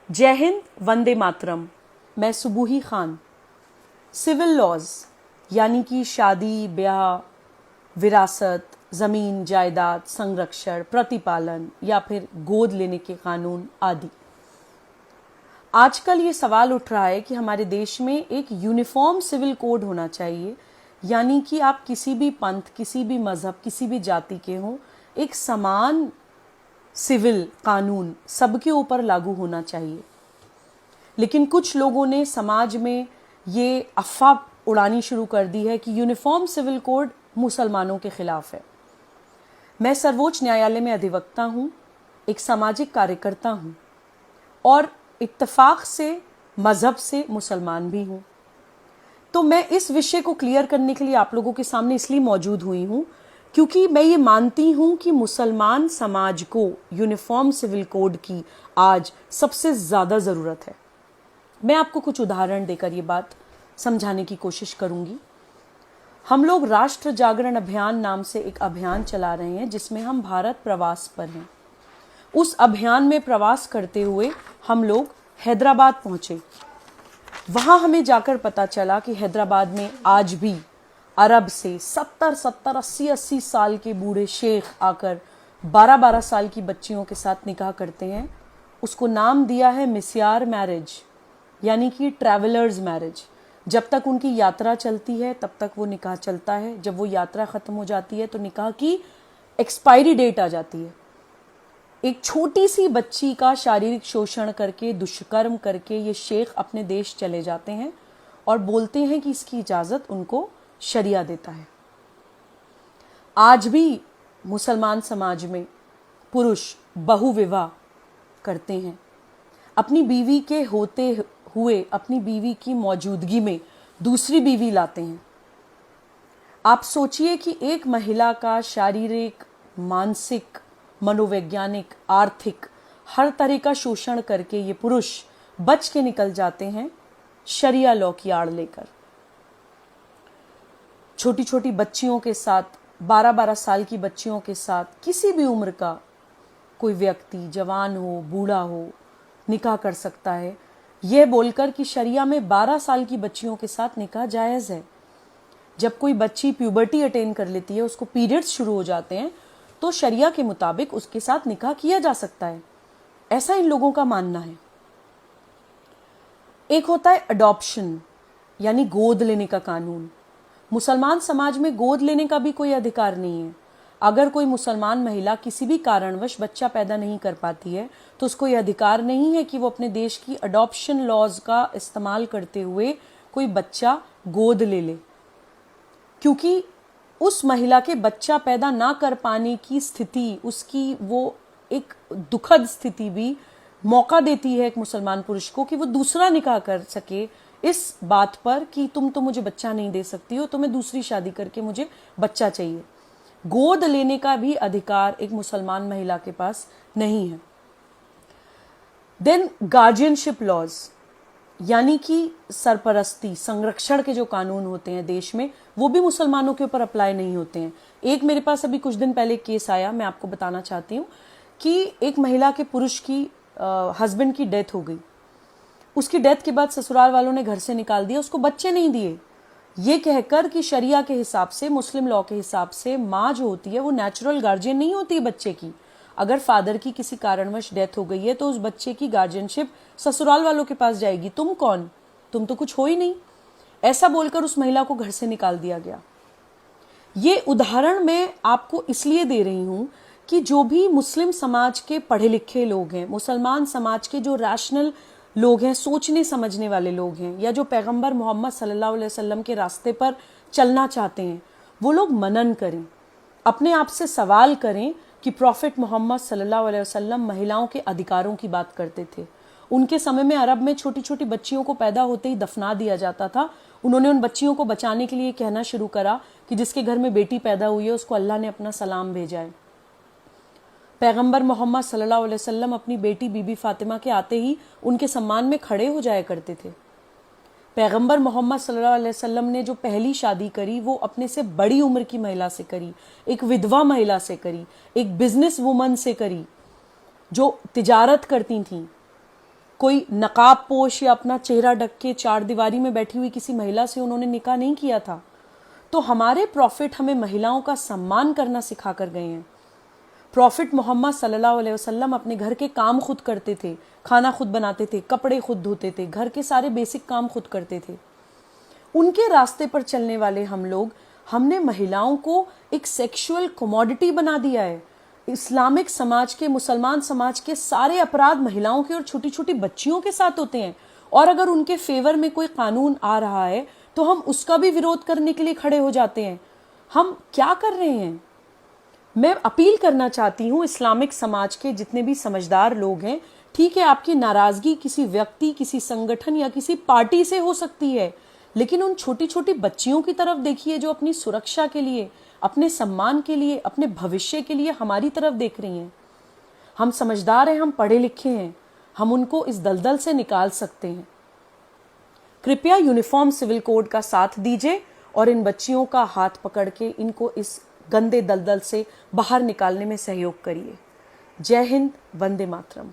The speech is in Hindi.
जय हिंद, वंदे मातरम। मैं सुबूही खान। सिविल लॉज यानी कि शादी, ब्याह, विरासत, ज़मीन जायदाद, संरक्षण, प्रतिपालन या फिर गोद लेने के कानून आदि। आजकल ये सवाल उठ रहा है कि हमारे देश में एक यूनिफॉर्म सिविल कोड होना चाहिए, यानी कि आप किसी भी पंथ, किसी भी मजहब, किसी भी जाति के हों, एक समान सिविल कानून सबके ऊपर लागू होना चाहिए। लेकिन कुछ लोगों ने समाज में ये अफवाह उड़ानी शुरू कर दी है कि यूनिफॉर्म सिविल कोड मुसलमानों के खिलाफ है। मैं सर्वोच्च न्यायालय में अधिवक्ता हूँ, एक सामाजिक कार्यकर्ता हूँ और इत्तेफाक से मजहब से मुसलमान भी हूँ। तो मैं इस विषय को क्लियर करने के लिए आप लोगों के सामने इसलिए मौजूद हुई हूँ क्योंकि मैं ये मानती हूँ कि मुसलमान समाज को यूनिफॉर्म सिविल कोड की आज सबसे ज़्यादा ज़रूरत है। मैं आपको कुछ उदाहरण देकर ये बात समझाने की कोशिश करूँगी। हम लोग राष्ट्र जागरण अभियान नाम से एक अभियान चला रहे हैं जिसमें हम भारत प्रवास पर हैं। उस अभियान में प्रवास करते हुए हम लोग हैदराबाद पहुँचे। वहाँ हमें जाकर पता चला कि हैदराबाद में आज भी अरब से 70-70, 80-80 साल के बूढ़े शेख आकर 12-12 साल की बच्चियों के साथ निकाह करते हैं। उसको नाम दिया है मिस्यार मैरिज, यानी कि ट्रैवलर्स मैरिज। जब तक उनकी यात्रा चलती है तब तक वो निकाह चलता है। जब वो यात्रा ख़त्म हो जाती है तो निकाह की एक्सपायरी डेट आ जाती है। एक छोटी सी बच्ची का शारीरिक शोषण करके, दुष्कर्म करके ये शेख अपने देश चले जाते हैं और बोलते हैं कि इसकी इजाज़त उनको शरिया देता है। आज भी मुसलमान समाज में पुरुष बहुविवाह करते हैं। अपनी बीवी के होते हुए अपनी बीवी की मौजूदगी में दूसरी बीवी लाते हैं। आप सोचिए कि एक महिला का शारीरिक, मानसिक, मनोवैज्ञानिक, आर्थिक हर तरह का शोषण करके ये पुरुष बच के निकल जाते हैं शरिया लॉ की आड़ लेकर। छोटी छोटी बच्चियों के साथ, 12-12 साल की बच्चियों के साथ किसी भी उम्र का कोई व्यक्ति, जवान हो, बूढ़ा हो, निकाह कर सकता है, यह बोलकर कि शरिया में 12 साल की बच्चियों के साथ निकाह जायज़ है। जब कोई बच्ची प्यूबर्टी अटेन कर लेती है, उसको पीरियड्स शुरू हो जाते हैं, तो शरिया के मुताबिक उसके साथ निकाह किया जा सकता है। ऐसा इन लोगों का मानना है। एक होता है अडॉप्शन, यानी गोद लेने का कानून। मुसलमान समाज में गोद लेने का भी कोई अधिकार नहीं है। अगर कोई मुसलमान महिला किसी भी कारणवश बच्चा पैदा नहीं कर पाती है तो उसको ये अधिकार नहीं है कि वो अपने देश की अडॉप्शन लॉज का इस्तेमाल करते हुए कोई बच्चा गोद ले ले, क्योंकि उस महिला के बच्चा पैदा ना कर पाने की स्थिति, उसकी वो एक दुखद स्थिति भी मौका देती है एक मुसलमान पुरुष को कि वो दूसरा निकाह कर सके इस बात पर कि तुम तो मुझे बच्चा नहीं दे सकती हो, तो मैं दूसरी शादी करके मुझे बच्चा चाहिए। गोद लेने का भी अधिकार एक मुसलमान महिला के पास नहीं है। देन गार्जियनशिप लॉज, यानी कि सरपरस्ती, संरक्षण के जो कानून होते हैं देश में, वो भी मुसलमानों के ऊपर अप्लाई नहीं होते हैं। एक मेरे पास अभी कुछ दिन पहले केस आया, मैं आपको बताना चाहती हूँ कि एक महिला के पुरुष की हस्बैंड की डेथ हो गई। उसकी डेथ के बाद ससुराल वालों ने घर से निकाल दिया, उसको बच्चे नहीं दिए, ये कहकर कि शरिया के हिसाब से, मुस्लिम लॉ के हिसाब से माँ जो होती है वो नेचुरल गार्जियन नहीं होती है बच्चे की। अगर फादर की किसी कारणवश डेथ हो गई है तो उस बच्चे की गार्जियनशिप ससुराल वालों के पास जाएगी। तुम कौन, तुम तो कुछ हो ही नहीं, ऐसा बोलकर उस महिला को घर से निकाल दिया गया। ये उदाहरण मैं आपको इसलिए दे रही हूं कि जो भी मुस्लिम समाज के पढ़े लिखे लोग हैं, मुसलमान समाज के जो रैशनल लोग हैं, सोचने समझने वाले लोग हैं, या जो पैगंबर मोहम्मद सल्लल्लाहु अलैहि वसल्लम के रास्ते पर चलना चाहते हैं, वो लोग मनन करें, अपने आप से सवाल करें कि प्रॉफिट मोहम्मद सल्लल्लाहु अलैहि वसल्लम महिलाओं के अधिकारों की बात करते थे। उनके समय में अरब में छोटी छोटी बच्चियों को पैदा होते ही दफना दिया जाता था। उन्होंने उन बच्चियों को बचाने के लिए कहना शुरू करा कि जिसके घर में बेटी पैदा हुई है उसको अल्लाह ने अपना सलाम भेजा है। पैगंबर मोहम्मद सल्लल्लाहु अलैहि वसल्लम अपनी बेटी बीबी फातिमा के आते ही उनके सम्मान में खड़े हो जाया करते थे। पैगंबर मोहम्मद सल्लल्लाहु अलैहि वसल्लम ने जो पहली शादी करी वो अपने से बड़ी उम्र की महिला से करी, एक विधवा महिला से करी, एक बिजनेस वुमन से करी जो तिजारत करती थीं। कोई नकाब पोश या अपना चेहरा ढक के चार दीवारी में बैठी हुई किसी महिला से उन्होंने निकाह नहीं किया था। तो हमारे प्रॉफिट हमें महिलाओं का सम्मान करना सिखा कर गए हैं। प्रॉफिट मोहम्मद सल्लल्लाहु अलैहि वसल्लम अपने घर के काम खुद करते थे, खाना खुद बनाते थे, कपड़े खुद धोते थे, घर के सारे बेसिक काम खुद करते थे। उनके रास्ते पर चलने वाले हम लोग, हमने महिलाओं को एक सेक्सुअल कमोडिटी बना दिया है। इस्लामिक समाज के, मुसलमान समाज के सारे अपराध महिलाओं के और छोटी छोटी बच्चियों के साथ होते हैं, और अगर उनके फेवर में कोई कानून आ रहा है तो हम उसका भी विरोध करने के लिए खड़े हो जाते हैं। हम क्या कर रहे हैं? मैं अपील करना चाहती हूँ इस्लामिक समाज के जितने भी समझदार लोग हैं, ठीक है आपकी नाराजगी किसी व्यक्ति, किसी संगठन या किसी पार्टी से हो सकती है, लेकिन उन छोटी छोटी बच्चियों की तरफ देखिए जो अपनी सुरक्षा के लिए, अपने सम्मान के लिए, अपने भविष्य के लिए हमारी तरफ देख रही हैं। हम समझदार हैं, हम पढ़े लिखे हैं, हम उनको इस दलदल से निकाल सकते हैं। कृपया यूनिफॉर्म सिविल कोड का साथ दीजिए और इन बच्चियों का हाथ पकड़ के इनको इस गंदे दलदल से बाहर निकालने में सहयोग करिए। जय हिंद, वंदे मातरम।